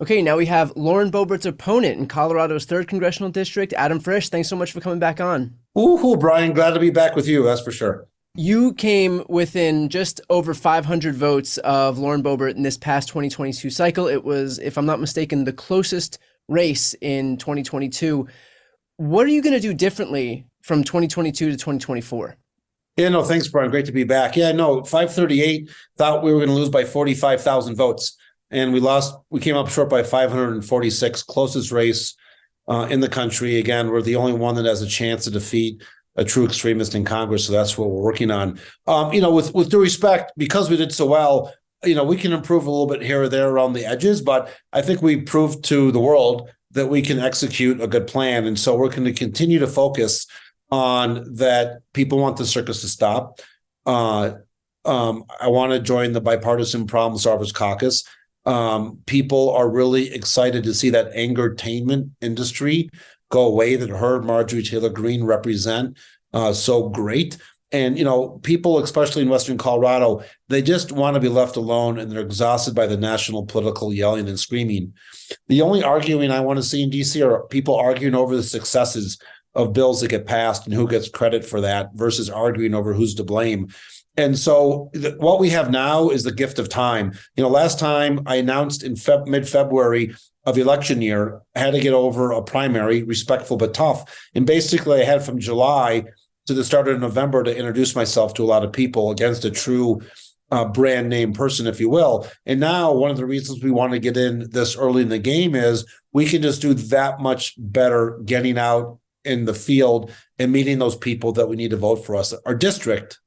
Okay, now we have Lauren Boebert's opponent in Colorado's 3rd Congressional District, Adam Frisch. Thanks so much for coming back on. Ooh, Brian, glad to be back with you. That's for sure. You came within just over 500 votes of Lauren Boebert in this past 2022 cycle. It was, if I'm not mistaken, the closest race in 2022. What are you going to do differently from 2022 to 2024? Yeah, no, thanks, Brian. Great to be back. Yeah, no, 538, thought we were going to lose by 45,000 votes. And we lost, we came up short by 546, closest race in the country. Again, we're the only one that has a chance to defeat a true extremist in Congress. So that's what we're working on. With due respect, because we did so well, we can improve a little bit here or there around the edges, but I think we proved to the world that we can execute a good plan. And so we're going to continue to focus on that. People want the circus to stop. I want to join the Bipartisan Problem Solvers Caucus. People are really excited to see that angertainment industry go away that heard Marjorie Taylor Greene represent so great. And, people, especially in Western Colorado, they just want to be left alone, and they're exhausted by the national political yelling and screaming. The only arguing I want to see in D.C. are people arguing over the successes of bills that get passed and who gets credit for that versus arguing over who's to blame. And so what we have now is the gift of time. Last time I announced in mid-February of election year, I had to get over a primary, respectful but tough. And basically I had from July to the start of November to introduce myself to a lot of people against a true brand name person, if you will. And now one of the reasons we want to get in this early in the game is we can just do that much better getting out in the field and meeting those people that we need to vote for us. Our district,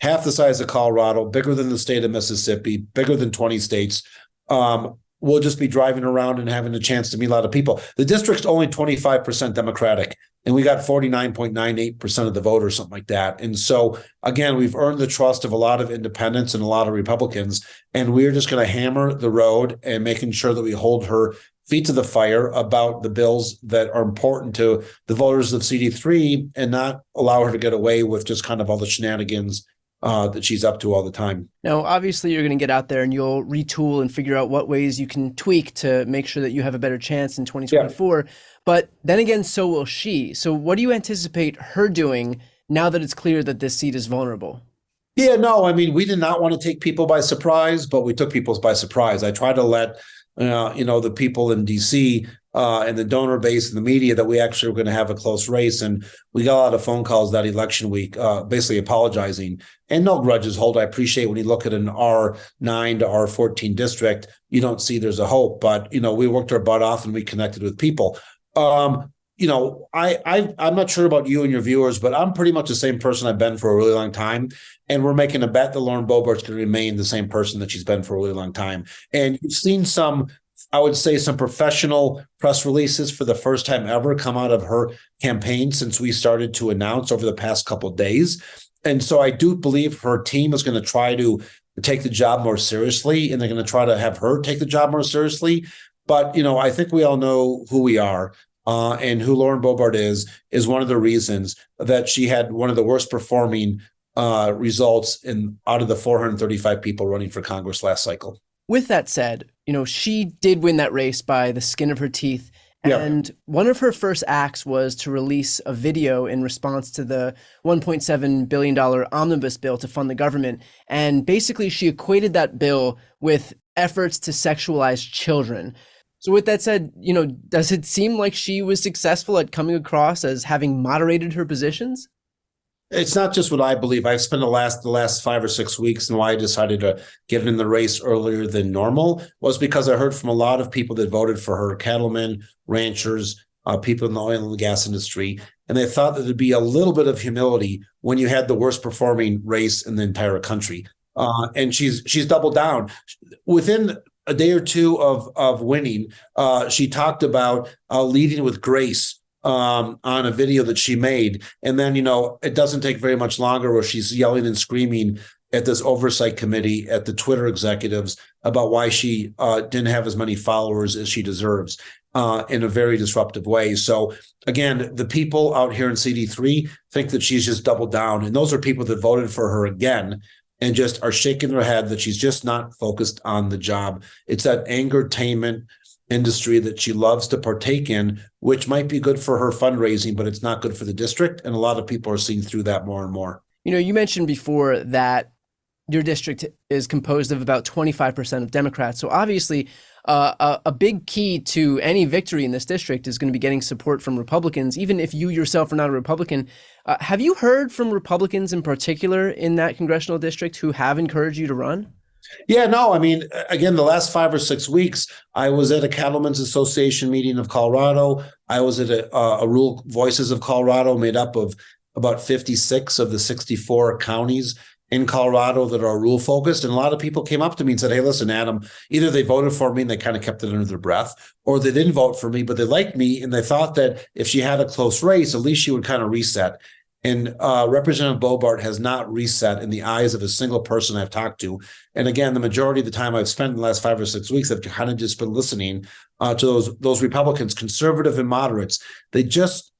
half the size of Colorado, bigger than the state of Mississippi, bigger than 20 states. We'll just be driving around and having a chance to meet a lot of people. The district's only 25% Democratic, and we got 49.98% of the voters, something like that. And so, again, we've earned the trust of a lot of independents and a lot of Republicans, and we're just going to hammer the road and making sure that we hold her feet to the fire about the bills that are important to the voters of CD3 and not allow her to get away with just kind of all the shenanigans that she's up to all the time. Now, obviously, you're going to get out there and you'll retool and figure out what ways you can tweak to make sure that you have a better chance in 2024. Yeah. But then again, so will she. So what do you anticipate her doing now that it's clear that this seat is vulnerable? Yeah, no, I mean, we did not want to take people by surprise, but we took people by surprise. I tried to let the people in D.C. And the donor base and the media that we actually were going to have a close race. And we got a lot of phone calls that election week, basically apologizing. And no grudges hold. I appreciate when you look at an R9 to R14 district, you don't see there's a hope. But, we worked our butt off and we connected with people. I'm not sure about you and your viewers, but I'm pretty much the same person I've been for a really long time. And we're making a bet that Lauren Boebert's going to remain the same person that she's been for a really long time. And you've seen some professional press releases for the first time ever come out of her campaign since we started to announce over the past couple of days. And so I do believe her team is going to try to take the job more seriously, and they're going to try to have her take the job more seriously. But, I think we all know who we are. And who Lauren Boebert is one of the reasons that she had one of the worst performing results out of the 435 people running for Congress last cycle. With that said, she did win that race by the skin of her teeth. And one of her first acts was to release a video in response to the $1.7 billion omnibus bill to fund the government. And basically, she equated that bill with efforts to sexualize children. So with that said, does it seem like she was successful at coming across as having moderated her positions? It's not just what I believe. I've spent the last 5 or 6 weeks, and why I decided to get in the race earlier than normal was because I heard from a lot of people that voted for her, cattlemen, ranchers, people in the oil and gas industry, and they thought that there'd be a little bit of humility when you had the worst performing race in the entire country. And she's doubled down. Within a day or two of winning, she talked about leading with grace on a video that she made. And then, it doesn't take very much longer where she's yelling and screaming at this oversight committee, at the Twitter executives about why she didn't have as many followers as she deserves in a very disruptive way. So again, the people out here in CD3 think that she's just doubled down. And those are people that voted for her again and just are shaking their head that she's just not focused on the job. It's that angertainment industry that she loves to partake in, which might be good for her fundraising, but it's not good for the district. And a lot of people are seeing through that more and more. You mentioned before that your district is composed of about 25% of Democrats. So obviously, a big key to any victory in this district is going to be getting support from Republicans, even if you yourself are not a Republican. Have you heard from Republicans in particular in that congressional district who have encouraged you to run? Yeah, no, I mean, again, the last 5 or 6 weeks, I was at a Cattlemen's Association meeting of Colorado. I was at a Rural Voices of Colorado made up of about 56 of the 64 counties in Colorado that are rural focused. And a lot of people came up to me and said, hey, listen, Adam, either they voted for me and they kind of kept it under their breath, or they didn't vote for me, but they liked me. And they thought that if she had a close race, at least she would kind of reset. And Representative Boebert has not reset in the eyes of a single person I've talked to. And again, the majority of the time I've spent in the last 5 or 6 weeks, I've kind of just been listening to those Republicans, conservative and moderates. They just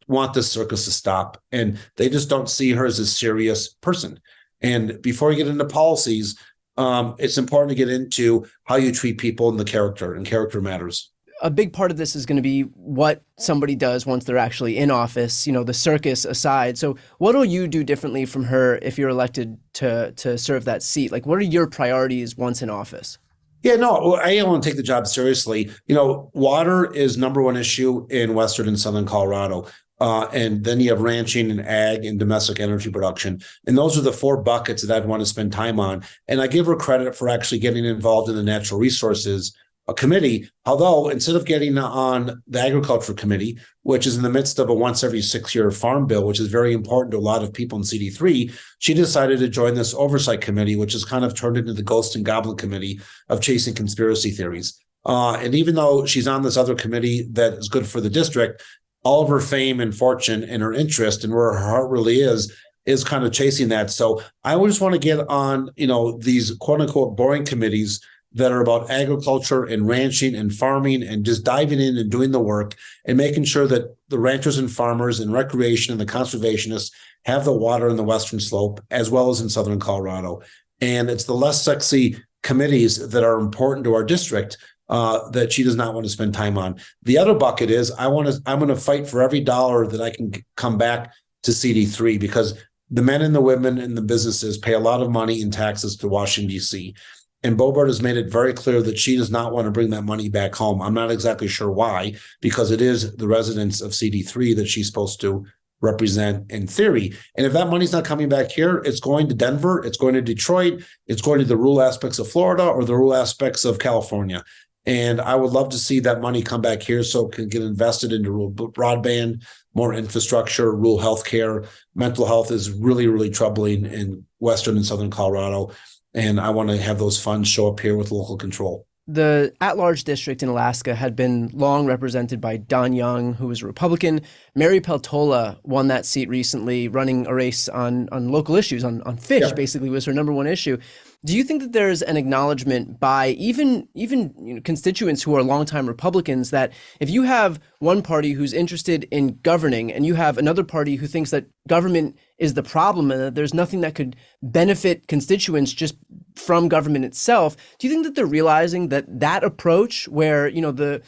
want this circus to stop. And they just don't see her as a serious person. And before you get into policies, it's important to get into how you treat people and the character, and character matters. A big part of this is going to be what somebody does once they're actually in office, the circus aside. So what will you do differently from her if you're elected to serve that seat? Like, what are your priorities once in office? Yeah, no, I want to take the job seriously. Water is number one issue in Western and Southern Colorado. And then you have ranching and ag and domestic energy production. And those are the 4 buckets that I'd want to spend time on. And I give her credit for actually getting involved in the natural resources committee. Although instead of getting on the agriculture committee, which is in the midst of a once every 6-year farm bill, which is very important to a lot of people in CD3, she decided to join this oversight committee, which has kind of turned into the ghost and goblin committee of chasing conspiracy theories. And even though she's on this other committee that is good for the district, all of her fame and fortune and her interest and where her heart really is kind of chasing that. So I would just want to get on, these quote unquote boring committees that are about agriculture and ranching and farming and just diving in and doing the work and making sure that the ranchers and farmers and recreation and the conservationists have the water in the Western Slope as well as in Southern Colorado. And it's the less sexy committees that are important to our district that she does not want to spend time on. The other bucket is I'm going to fight for every dollar that I can come back to CD3, because the men and the women and the businesses pay a lot of money in taxes to Washington, D.C. And Boebert has made it very clear that she does not want to bring that money back home. I'm not exactly sure why, because it is the residents of CD3 that she's supposed to represent in theory. And if that money's not coming back here, it's going to Denver, it's going to Detroit, it's going to the rural aspects of Florida or the rural aspects of California. And I would love to see that money come back here so it can get invested into rural broadband, more infrastructure, rural healthcare. Mental health is really, really troubling in Western and Southern Colorado. And I want to have those funds show up here with local control. The at-large district in Alaska had been long represented by Don Young, who was a Republican. Mary Peltola won that seat recently, running a race on local issues, on fish, basically was her number one issue. Do you think that there's an acknowledgement by even constituents who are longtime Republicans that if you have one party who's interested in governing and you have another party who thinks that government is the problem and that there's nothing that could benefit constituents just from government itself, do you think that they're realizing that approach where, the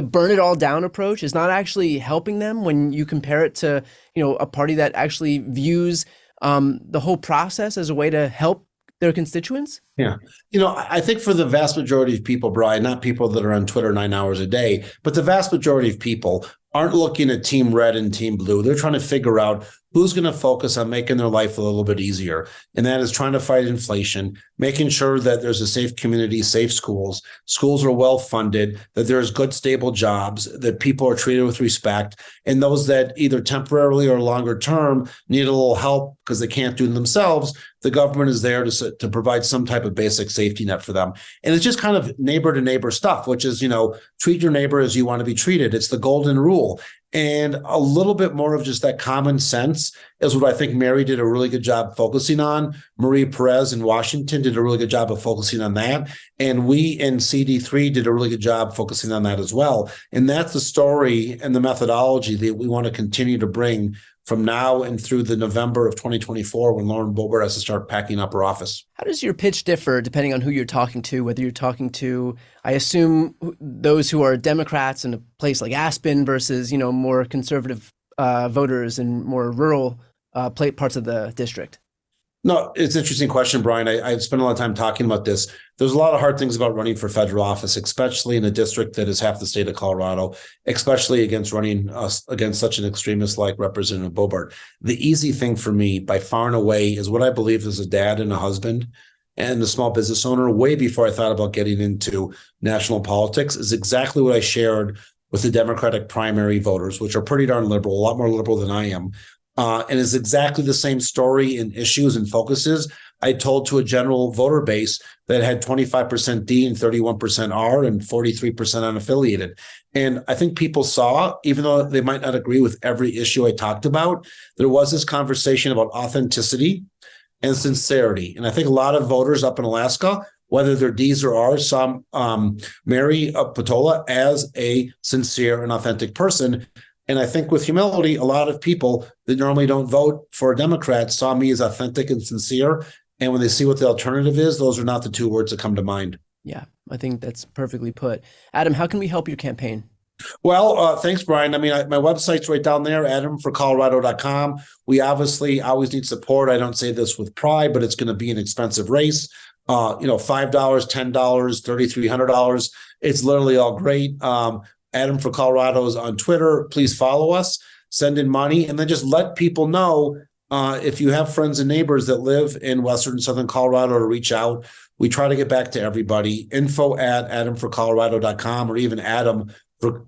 burn it all down approach is not actually helping them when you compare it to, a party that actually views the whole process as a way to help their constituents? Yeah. I think for the vast majority of people, Brian, not people that are on Twitter 9 hours a day, but the vast majority of people aren't looking at Team Red and Team Blue. They're trying to figure out who's going to focus on making their life a little bit easier. And that is trying to fight inflation, making sure that there's a safe community, safe schools, schools are well funded, that there's good, stable jobs, that people are treated with respect. And those that either temporarily or longer term need a little help because they can't do it themselves, the government is there to provide some type of basic safety net for them. And it's just kind of neighbor to neighbor stuff, which is, treat your neighbor as you want to be treated. It's the golden rule. And a little bit more of just that common sense is what I think Mary did a really good job focusing on. Marie Perez in Washington did a really good job of focusing on that. And we in CD3 did a really good job focusing on that as well. And that's the story and the methodology that we want to continue to bring from now and through the November of 2024 when Lauren Boebert has to start packing up her office. How does your pitch differ depending on who you're talking to, whether you're talking to, I assume, those who are Democrats in a place like Aspen versus, more conservative voters in more rural parts of the district? No, it's an interesting question, Brian. I've spent a lot of time talking about this. There's a lot of hard things about running for federal office, especially in a district that is half the state of Colorado, especially against running against such an extremist like Representative Boebert. The easy thing for me, by far and away, is what I believe as a dad and a husband and a small business owner, way before I thought about getting into national politics, is exactly what I shared with the Democratic primary voters, which are pretty darn liberal, a lot more liberal than I am. And is exactly the same story and issues and focuses I told to a general voter base that had 25% D and 31% R and 43% unaffiliated. And I think people saw, even though they might not agree with every issue I talked about, there was this conversation about authenticity and sincerity. And I think a lot of voters up in Alaska, whether they're D's or R's, saw Mary Patola as a sincere and authentic person. And I think with humility, a lot of people that normally don't vote for a Democrat saw me as authentic and sincere. And when they see what the alternative is, those are not the two words that come to mind. Yeah, I think that's perfectly put. Adam, how can we help your campaign? Well, thanks, Brian. I mean, my website's right down there, adamforcolorado.com. We obviously always need support. I don't say this with pride, but it's going to be an expensive race. $5, $10, $3,300. It's literally all great. Adam for Colorado is on Twitter. Please follow us, send in money, and then just let people know if you have friends and neighbors that live in Western and Southern Colorado to reach out. We try to get back to everybody. info@adamforcolorado.com or even Adam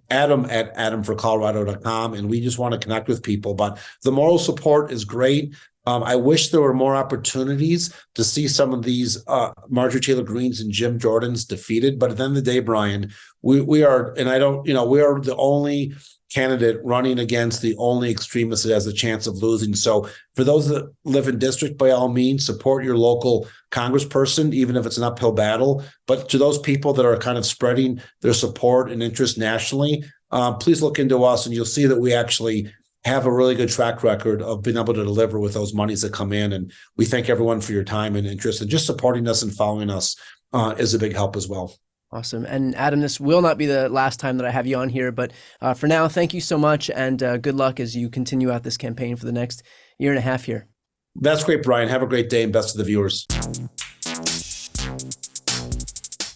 at adamforcolorado.com. And we just want to connect with people. But the moral support is great. I wish there were more opportunities to see some of these Marjorie Taylor Greenes and Jim Jordans defeated. But at the end of the day, Brian, we are, and we are the only candidate running against the only extremist that has a chance of losing. So for those that live in district, by all means, support your local congressperson, even if it's an uphill battle. But to those people that are kind of spreading their support and interest nationally, please look into us and you'll see that we actually have a really good track record of being able to deliver with those monies that come in. And we thank everyone for your time and interest, and just supporting us and following us is a big help as well. Awesome. And Adam, this will not be the last time that I have you on here, but for now, thank you so much, and good luck as you continue out this campaign for the next year and a half here. That's great, Brian. Have a great day, and best to the viewers.